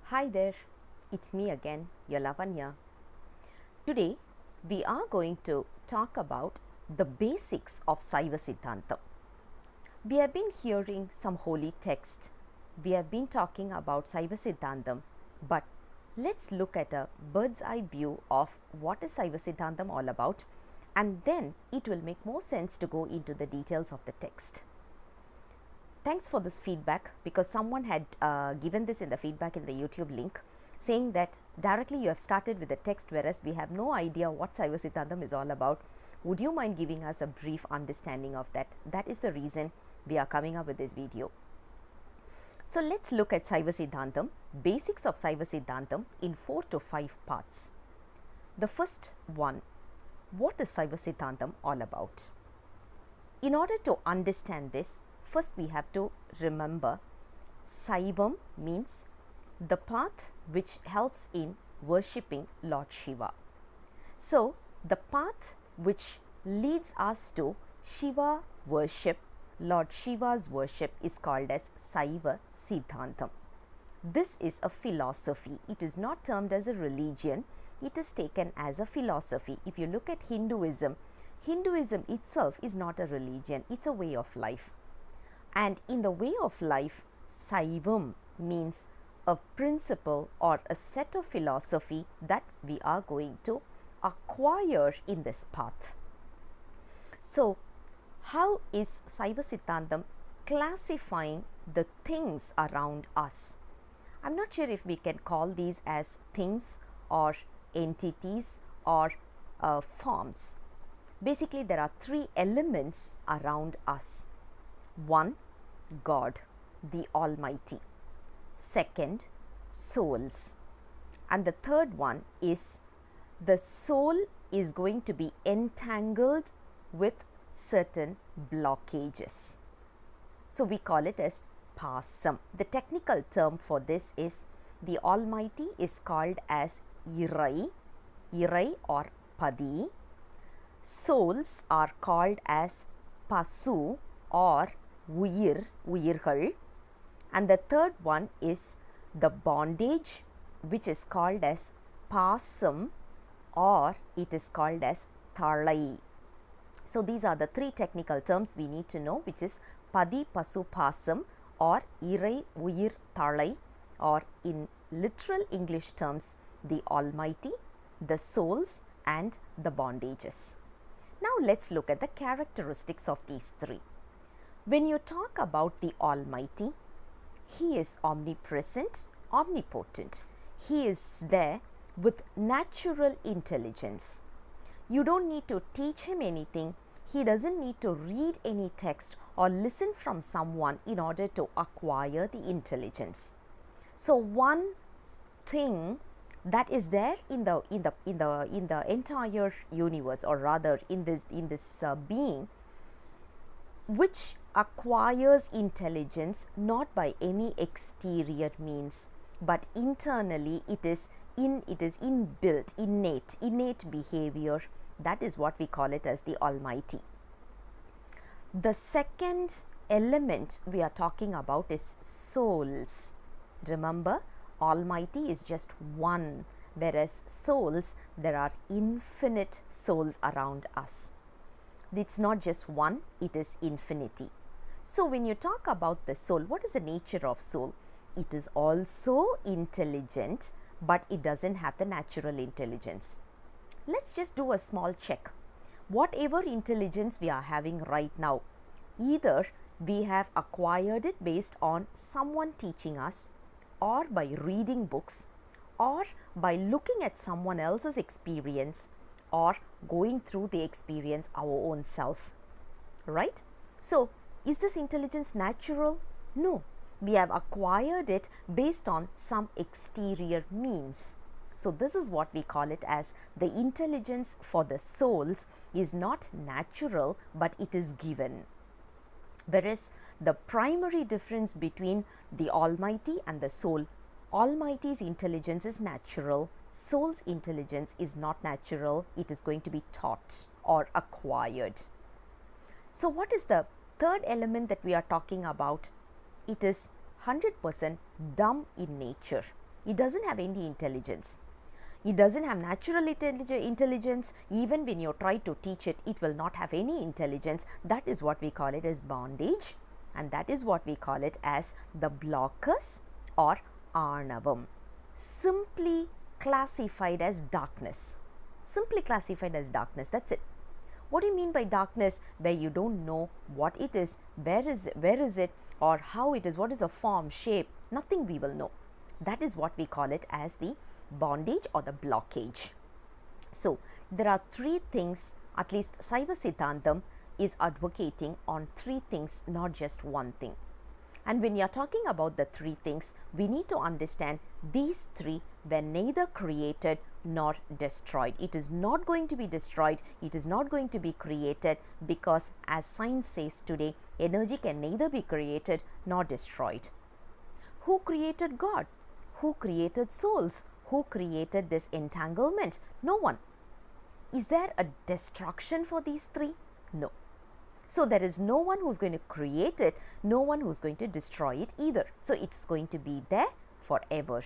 Hi there, it's me again, your Lavanya. Today we are going to talk about the basics of Saiva Siddhantham. We have been hearing some holy text. We have been talking about Saiva Siddhantham, but let's look at a bird's eye view of what is Saiva Siddhantham all about, and then it will make more sense to go into the details of the text. Thanks for this feedback, because someone had given this in the feedback in the YouTube link, saying that directly you have started with the text, whereas we have no idea what Saiva Siddhantham is all about. Would you mind giving us a brief understanding of that? That is the reason we are coming up with this video. So let's look at Saiva Siddhantham, basics of Saiva Siddhantham in 4 to 5 parts. The first one, what is Saiva Siddhantham all about? In order to understand this, first we have to remember Saivam means the path which helps in worshipping Lord Shiva. So the path which leads us to Shiva worship, Lord Shiva's worship, is called as Saiva Siddhantham. This is a philosophy. It is not termed as a religion. It is taken as a philosophy. If you look at Hinduism, Hinduism itself is not a religion. It's a way of life. And in the way of life, Saivam means a principle or a set of philosophy that we are going to acquire in this path. So, how is Saiva Siddhantham classifying the things around us? I'm not sure if we can call these as things or entities or forms. Basically, there are 3 elements around us. 1, God, the Almighty. Second, souls. And the third one is the soul is going to be entangled with certain blockages. So we call it as Paasam. The technical term for this is the Almighty is called as Irai or Pathi. Souls are called as Pasu or Uyirgal, and the third one is the bondage, which is called as Paasam, or it is called as Thalai. So these are the 3 technical terms we need to know, which is Pathi, Pasu, Paasam, or Irai, Uyir, Thalai, or in literal English terms, the Almighty, the souls, and the bondages. Now let's look at the characteristics of these 3. When you talk about the Almighty, He is omnipresent, omnipotent. He is there with natural intelligence. You don't need to teach Him anything. He doesn't need to read any text or listen from someone in order to acquire the intelligence. So one thing that is there in the entire universe, or rather in this being, which acquires intelligence not by any exterior means, but internally it is inbuilt, innate behavior. That is what we call it as the Almighty. The second element we are talking about is souls. Remember, Almighty is just one, whereas souls, there are infinite souls around us. It's not just one, it is infinity. So when you talk about the soul, what is the nature of soul? It is also intelligent, but it doesn't have the natural intelligence. Let's just do a small check. Whatever intelligence we are having right now, either we have acquired it based on someone teaching us, or by reading books, or by looking at someone else's experience, or going through the experience our own self, right? So is this intelligence natural? No, we have acquired it based on some exterior means. So this is what we call it as the intelligence for the souls is not natural, but it is given. Whereas the primary difference between the Almighty and the soul, Almighty's intelligence is natural, soul's intelligence is not natural, it is going to be taught or acquired. So what is the third element that we are talking about? It is 100% dumb in nature. It doesn't have any intelligence. It doesn't have natural intelligence. Even when you try to teach it, it will not have any intelligence. That is what we call it as bondage, and that is what we call it as the blockers or arnavam, simply classified as darkness. Simply classified as darkness, that's it. What do you mean by darkness? Where you don't know what it is, where is it, or how it is, what is the form, shape, nothing we will know. That is what we call it as the bondage or the blockage. So, there are three things, at least Saiva Siddhantham is advocating on three things, not just one thing. And when you are talking about the three things, we need to understand these three were neither created nor destroyed. It is not going to be destroyed, it is not going to be created, because as science says today, energy can neither be created nor destroyed. Who created God? Who created souls? Who created this entanglement? No one. Is there a destruction for these three? No. So, there is no one who is going to create it, no one who is going to destroy it either. So, it is going to be there forever.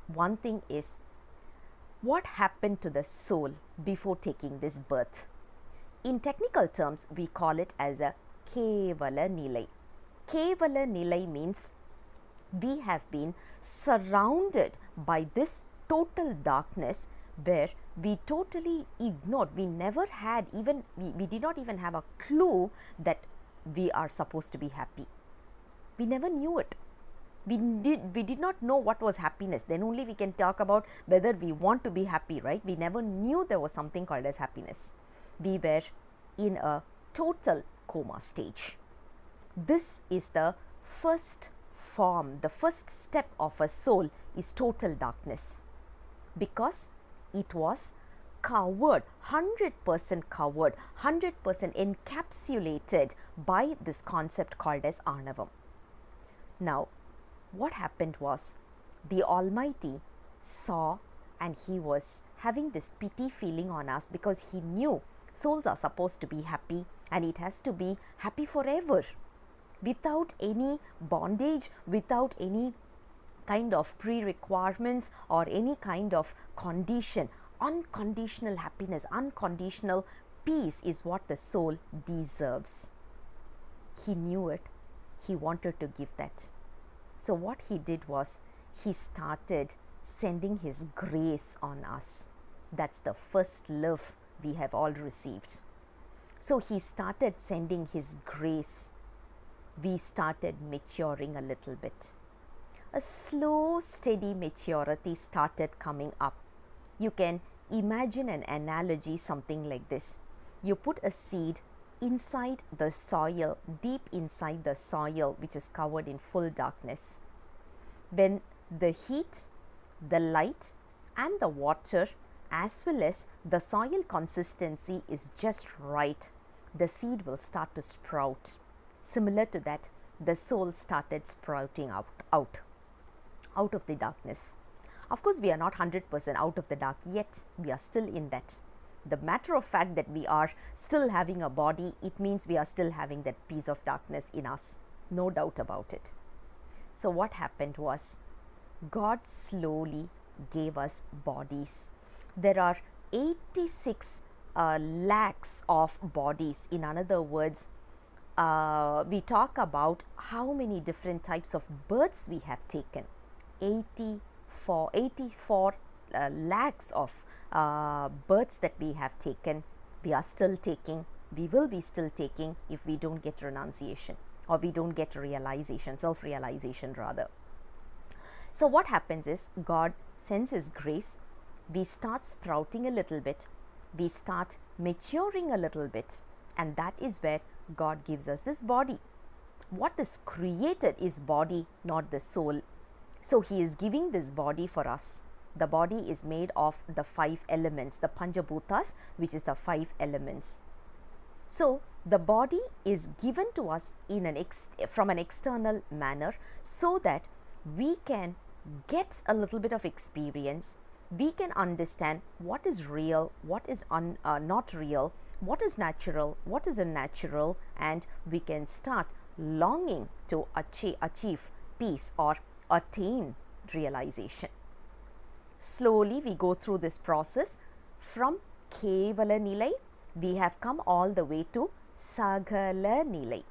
One thing is, what happened to the soul before taking this birth? In technical terms, we call it as a Kevala Nilai. Kevala Nilai means we have been surrounded by this total darkness where we totally ignored, we never had even, we did not even have a clue that we are supposed to be happy. We never knew it. We did not know what was happiness. Then only we can talk about whether we want to be happy, right? We never knew there was something called as happiness. We were in a total coma stage. This is the first form, the first step of a soul is total darkness, because it was covered, 100% covered, 100% encapsulated by this concept called as Arnavam. Now, what happened was, the Almighty saw, and He was having this pity feeling on us, because He knew souls are supposed to be happy, and it has to be happy forever, without any bondage, without any kind of pre-requirements or any kind of condition. Unconditional happiness, unconditional peace is what the soul deserves. He knew it. He wanted to give that. So what He did was, He started sending His grace on us. That's the first love we have all received. So He started sending His grace. We started maturing a little bit. A slow, steady maturity started coming up. You can imagine an analogy something like this. You put a seed inside the soil, deep inside the soil, which is covered in full darkness. When the heat, the light and the water, as well as the soil consistency is just right, the seed will start to sprout. Similar to that, the soul started sprouting out of the darkness. Of course, we are not 100% out of the dark yet. We are still in that. The matter of fact that we are still having a body, it means we are still having that piece of darkness in us. No doubt about it. So what happened was, God slowly gave us bodies. There are 86 lakhs of bodies. In other words, we talk about how many different types of births we have taken. 84 lakhs of births that we have taken, we are still taking, we will be still taking if we don't get renunciation or we don't get realization, self-realization rather. So what happens is, God sends His grace, we start sprouting a little bit, we start maturing a little bit, and that is where God gives us this body. What is created is body, not the soul. So He is giving this body for us. The body is made of the 5 elements, the Panchabhutas, which is the 5 elements. So the body is given to us in from an external manner, so that we can get a little bit of experience. We can understand what is real, what is not real, what is natural, what is unnatural, and we can start longing to achieve peace or attain realization. Slowly we go through this process. From Kevala Nilai, we have come all the way to Sagala Nilai.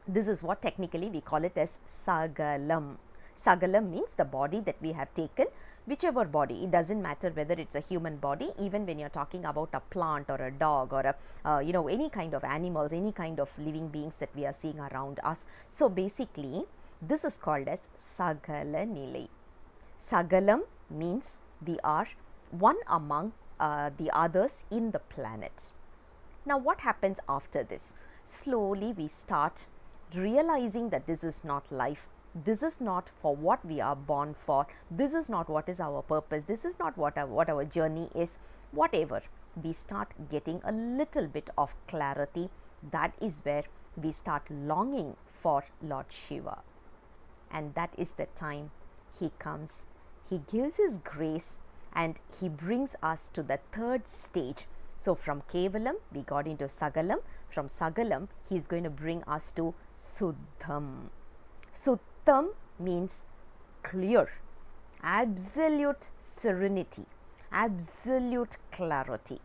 This is what technically we call it as Sagalam. Sagalam means the body that we have taken, whichever body. It doesn't matter whether it's a human body, even when you're talking about a plant or a dog or a, any kind of animals, any kind of living beings that we are seeing around us. So basically, this is called as Sagala Nilai. Sagalam means we are one among the others in the planet. Now what happens after this? Slowly we start realizing that this is not life, this is not for what we are born for, this is not what is our purpose, this is not what our journey is, whatever. We start getting a little bit of clarity. That is where we start longing for Lord Shiva. And that is the time he comes, he gives his grace and he brings us to the third stage. So from Kevalam we got into Sagalam. From Sagalam he is going to bring us to Suddham. Suddham means clear, absolute serenity, absolute clarity.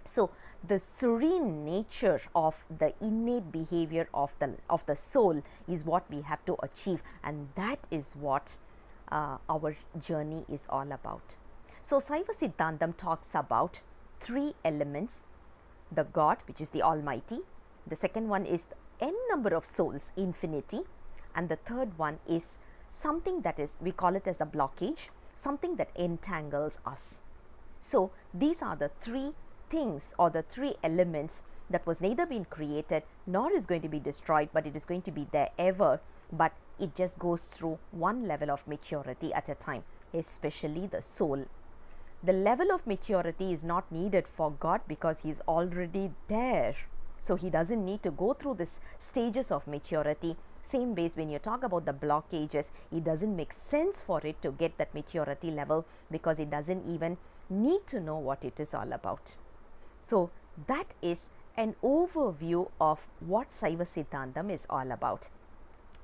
So the serene nature of the innate behavior of the soul is what we have to achieve, and that is what our journey is all about. So Saiva Siddhantham talks about three elements: the God, which is the Almighty; the second one is the n number of souls, infinity; and the third one is something that is, we call it as the blockage, something that entangles us. So these are the three things or the three elements that was neither been created nor is going to be destroyed, but it is going to be there ever, but it just goes through one level of maturity at a time, especially the soul. The level of maturity is not needed for God because he is already there. So he doesn't need to go through these stages of maturity. Same ways, when you talk about the blockages, it doesn't make sense for it to get that maturity level because it doesn't even need to know what it is all about. So that is an overview of what Saiva Siddhantham is all about.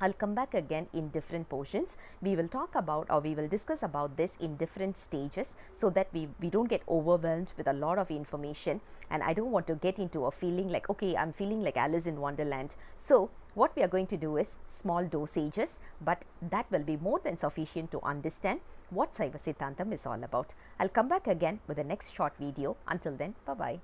I'll come back again in different portions. We will talk about, or we will discuss about this in different stages so that we don't get overwhelmed with a lot of information, and I don't want to get into a feeling like, okay, I'm feeling like Alice in Wonderland. So what we are going to do is small dosages, but that will be more than sufficient to understand what Saiva Siddhantham is all about. I'll come back again with the next short video. Until then, bye-bye.